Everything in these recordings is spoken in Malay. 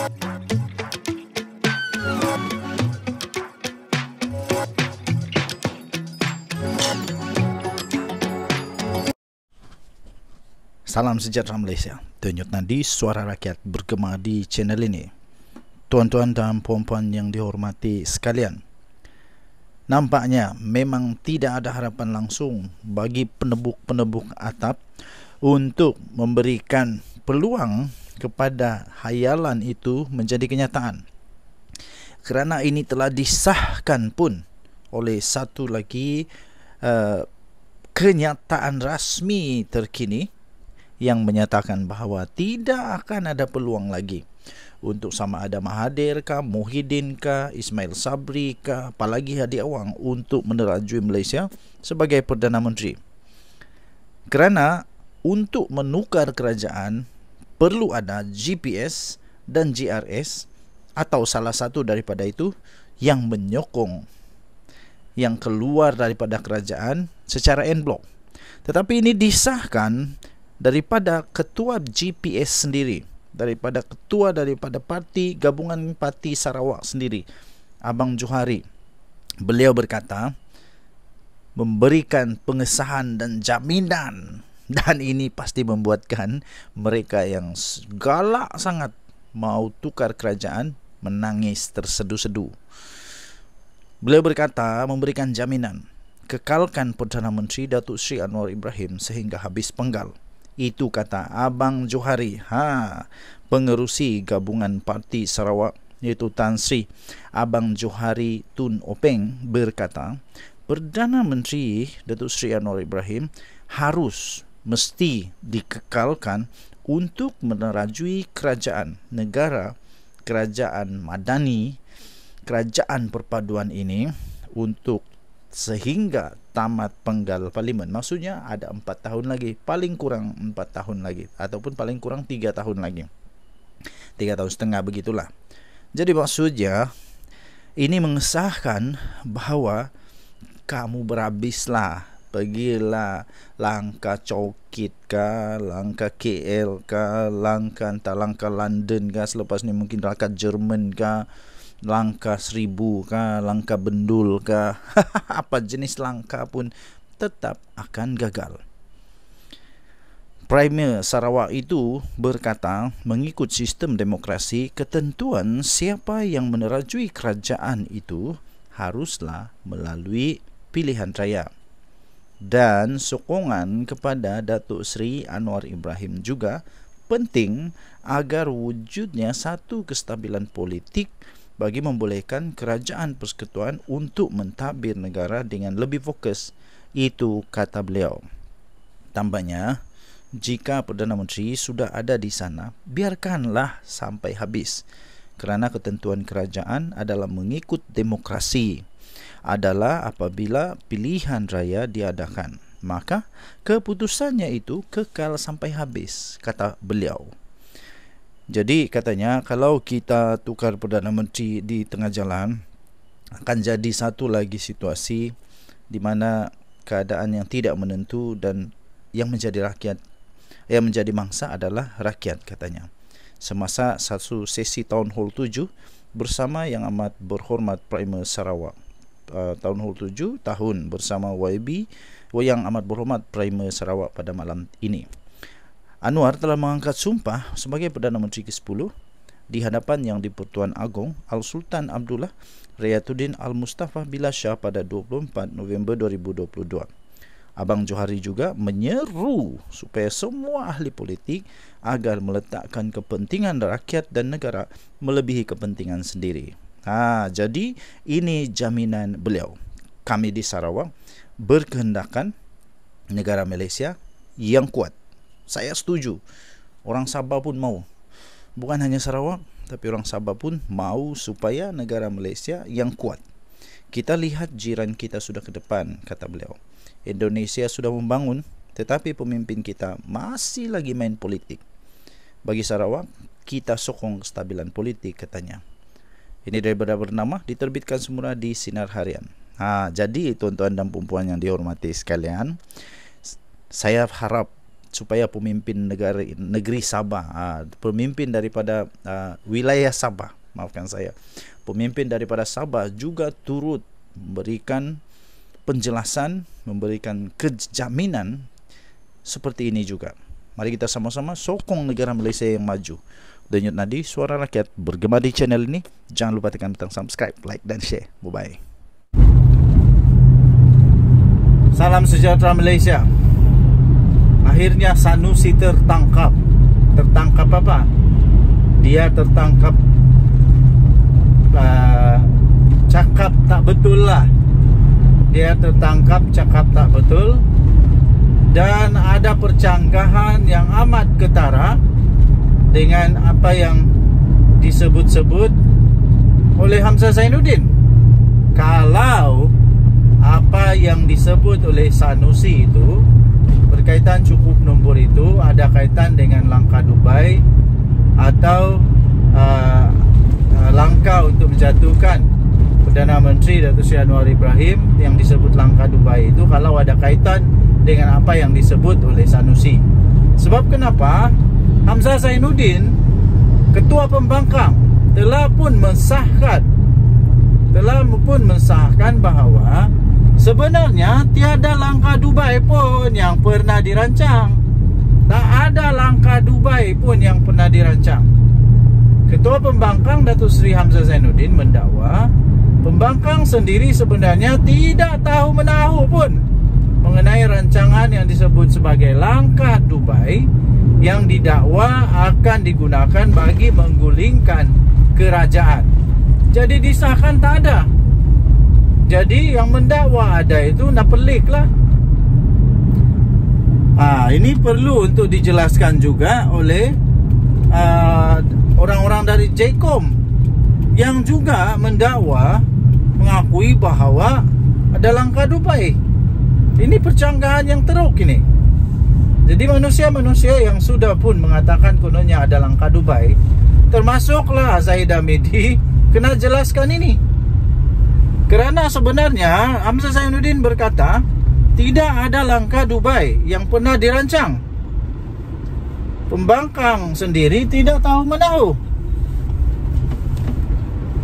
Salam sejahtera Malaysia. Denyut nadi suara rakyat bergema di channel ini. Tuan-tuan dan puan-puan yang dihormati sekalian, nampaknya memang tidak ada harapan langsung bagi penebuk-penebuk atap untuk memberikan peluang kepada hayalan itu menjadi kenyataan. Kerana ini telah disahkan pun oleh satu lagi kenyataan rasmi terkini yang menyatakan bahawa tidak akan ada peluang lagi untuk sama ada Mahathir kah, Muhyiddin kah, Ismail Sabri kah, apalagi Hadi Awang untuk menerajui Malaysia sebagai Perdana Menteri. Kerana untuk menukar kerajaan perlu ada GPS dan GRS atau salah satu daripada itu yang menyokong yang keluar daripada kerajaan secara en blok. Tetapi ini disahkan daripada ketua GPS sendiri, daripada parti gabungan Parti Sarawak sendiri, Abang Johari. Beliau berkata memberikan pengesahan dan jaminan, dan ini pasti membuatkan mereka yang galak sangat mau tukar kerajaan menangis tersedu-sedu. Beliau berkata memberikan jaminan kekalkan Perdana Menteri Datuk Seri Anwar Ibrahim sehingga habis penggal. Itu kata Abang Johari, pengerusi gabungan Parti Sarawak iaitu Tan Sri Abang Johari Tun Openg berkata, Perdana Menteri Datuk Seri Anwar Ibrahim mesti dikekalkan untuk menerajui kerajaan negara, kerajaan madani, kerajaan perpaduan ini untuk sehingga tamat penggal parlimen. Maksudnya ada 4 tahun lagi, paling kurang 4 tahun lagi, ataupun paling kurang 3 tahun lagi, 3 tahun setengah begitulah. Jadi maksudnya ini mengesahkan bahawa kamu berhabislah, pergilah langkah Cokit kah, langkah KL kah, langkah London kah, selepas ni mungkin langkah Jerman kah, langkah 1000 kah, langkah bendul kah, apa jenis langkah pun tetap akan gagal. Premier Sarawak itu berkata, mengikut sistem demokrasi, ketentuan siapa yang menerajui kerajaan itu haruslah melalui pilihan raya. Dan sokongan kepada Datuk Seri Anwar Ibrahim juga penting agar wujudnya satu kestabilan politik bagi membolehkan kerajaan persekutuan untuk mentadbir negara dengan lebih fokus. Itu kata beliau. Tambahnya, jika Perdana Menteri sudah ada di sana, biarkanlah sampai habis. Kerana ketentuan kerajaan adalah mengikut demokrasi. Adalah apabila pilihan raya diadakan, maka keputusannya itu kekal sampai habis, kata beliau. Jadi katanya kalau kita tukar Perdana Menteri di tengah jalan, akan jadi satu lagi situasi di mana keadaan yang tidak menentu dan yang menjadi mangsa adalah rakyat, katanya. Semasa satu sesi Town Hall 7 bersama Yang Amat Berhormat Premier Sarawak, Town Hall 7 tahun bersama YB, Yang Amat Berhormat Premier Sarawak pada malam ini, Anwar telah mengangkat sumpah sebagai Perdana Menteri ke-10 di hadapan Yang di-Pertuan Agong Al-Sultan Abdullah Riyatuddin Al-Mustafa Billah Shah pada 24 November 2022. Abang Johari juga menyeru supaya semua ahli politik agar meletakkan kepentingan rakyat dan negara melebihi kepentingan sendiri. Jadi ini jaminan beliau. Kami di Sarawak berkehendakan negara Malaysia yang kuat. Saya setuju. Orang Sabah pun mau. Bukan hanya Sarawak, tapi orang Sabah pun mau supaya negara Malaysia yang kuat. Kita lihat jiran kita sudah ke depan, kata beliau. Indonesia sudah membangun, tetapi pemimpin kita masih lagi main politik. Bagi Sarawak, kita sokong kestabilan politik, katanya. Ini daripada bernama diterbitkan semula di Sinar Harian. Jadi tuan-tuan dan puan-puan yang dihormati sekalian, saya harap supaya pemimpin negeri Sabah, pemimpin daripada wilayah Sabah, maafkan saya, pemimpin daripada Sabah juga turut memberikan penjelasan, memberikan kejaminan seperti ini juga. Mari kita sama-sama sokong negara Malaysia yang maju. Denyut Nadi, Suara Rakyat, bergema di channel ini. Jangan lupa tekan butang subscribe, like dan share. Bye-bye. Salam sejahtera Malaysia. Akhirnya Sanusi tertangkap. Tertangkap apa? Dia tertangkap cakap tak betul lah. Dia tertangkap cakap tak betul. Dan ada percanggahan yang amat ketara dengan apa yang disebut-sebut oleh Hamzah Zainuddin. Kalau apa yang disebut oleh Sanusi itu berkaitan cukup nombor itu ada kaitan dengan langkah Dubai atau langkah untuk menjatuhkan Perdana Menteri Datuk Seri Anwar Ibrahim, yang disebut langkah Dubai itu kalau ada kaitan dengan apa yang disebut oleh Sanusi. Sebab kenapa? Hamzah Zainuddin, Ketua Pembangkang, telah pun mensahkan bahawa sebenarnya tiada langkah Dubai pun yang pernah dirancang. Tak ada langkah Dubai pun yang pernah dirancang. Ketua Pembangkang Datuk Seri Hamzah Zainuddin mendakwa Pembangkang sendiri sebenarnya tidak tahu menahu pun mengenai rancangan yang disebut sebagai langkah Dubai yang didakwa akan digunakan bagi menggulingkan kerajaan. Jadi disahkan tak ada. Jadi yang mendakwa ada itu nak pelik lah. Ini perlu untuk dijelaskan juga oleh orang-orang dari JCOM yang juga mendakwa, mengakui bahawa ada langkah Dubai. Ini percanggahan yang teruk ini. Jadi manusia-manusia yang sudah pun mengatakan kononnya ada langkah Dubai, termasuklah Zahid Hamidi, kena jelaskan ini. Kerana sebenarnya Hamzah Zainuddin berkata tidak ada langkah Dubai yang pernah dirancang. Pembangkang sendiri tidak tahu menahu.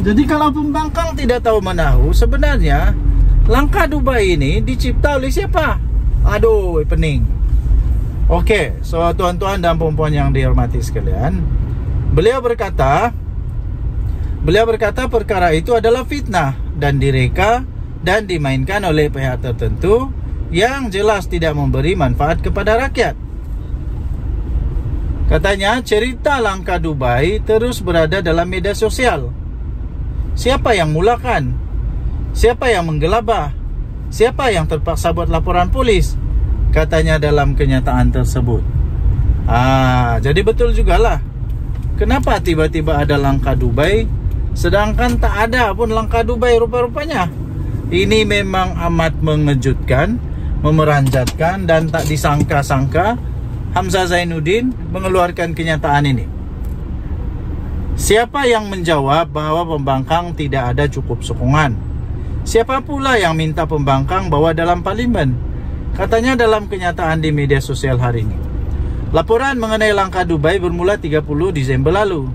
Jadi kalau pembangkang tidak tahu menahu, sebenarnya langkah Dubai ini dicipta oleh siapa? Aduh, pening. Okey, so tuan-tuan dan puan-puan yang dihormati sekalian, beliau berkata perkara itu adalah fitnah dan direka dan dimainkan oleh pihak tertentu yang jelas tidak memberi manfaat kepada rakyat. Katanya cerita langkah Dubai terus berada dalam media sosial. Siapa yang mulakan? Siapa yang menggelabah? Siapa yang terpaksa buat laporan polis? Katanya dalam kenyataan tersebut. Jadi betul jugalah. Kenapa tiba-tiba ada langkah Dubai, sedangkan tak ada pun langkah Dubai rupa-rupanya? Ini memang amat mengejutkan, memeranjatkan, dan tak disangka-sangka Hamzah Zainuddin mengeluarkan kenyataan ini. Siapa yang menjawab bahawa pembangkang tidak ada cukup sokongan? Siapa pula yang minta pembangkang bawa dalam parlimen? Katanya dalam kenyataan di media sosial hari ini. Laporan mengenai langkah Dubai bermula 30 Disember lalu.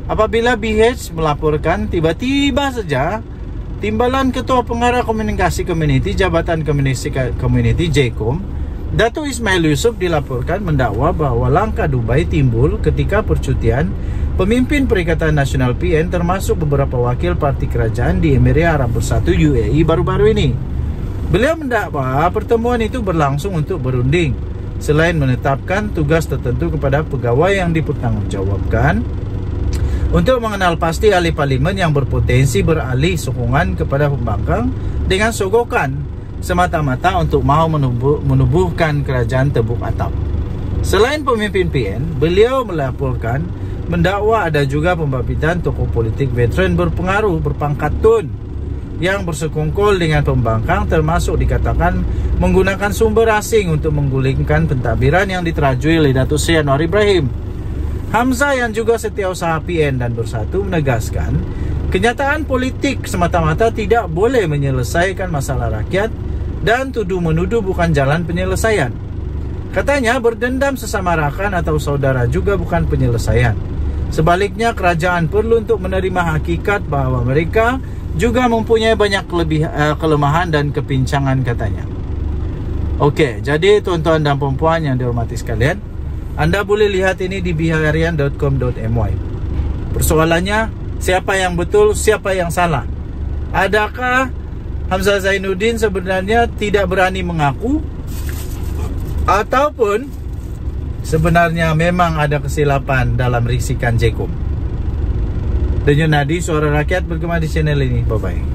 Apabila BH melaporkan, tiba-tiba saja Timbalan Ketua Pengarah Komunikasi Komuniti Jabatan Komuniti JCOM, Datuk Ismail Yusof, dilaporkan mendakwa bahawa langkah Dubai timbul ketika percutian pemimpin Perikatan Nasional PN termasuk beberapa wakil parti kerajaan di Emirat Arab Bersatu UAE baru-baru ini. Beliau mendakwa pertemuan itu berlangsung untuk berunding selain menetapkan tugas tertentu kepada pegawai yang dipertanggungjawabkan untuk mengenal pasti ahli parlimen yang berpotensi beralih sokongan kepada pembangkang dengan sogokan semata-mata untuk mahu menubuhkan kerajaan tebuk atap. Selain pemimpin PN, beliau melaporkan mendakwa ada juga pembabituan tokoh politik veteran berpengaruh berpangkat tun yang bersekongkol dengan pembangkang, termasuk dikatakan menggunakan sumber asing untuk menggulingkan pentadbiran yang diterajui oleh Datuk Seri Anwar Ibrahim. Hamzah yang juga setiausaha PN dan Bersatu menegaskan kenyataan politik semata-mata tidak boleh menyelesaikan masalah rakyat dan tuduh-menuduh bukan jalan penyelesaian. Katanya berdendam sesama rakan atau saudara juga bukan penyelesaian. Sebaliknya, kerajaan perlu untuk menerima hakikat bahawa mereka juga mempunyai banyak kelemahan dan kepincangan, katanya. Okey, jadi tuan-tuan dan puan-puan yang dihormati sekalian, anda boleh lihat ini di biharian.com.my. Persoalannya, siapa yang betul, siapa yang salah? Adakah Hamzah Zainuddin sebenarnya tidak berani mengaku, ataupun sebenarnya memang ada kesilapan dalam risikan Jaikum? Denyut Nadi, Suara Rakyat bergema di channel ini. Bye-bye.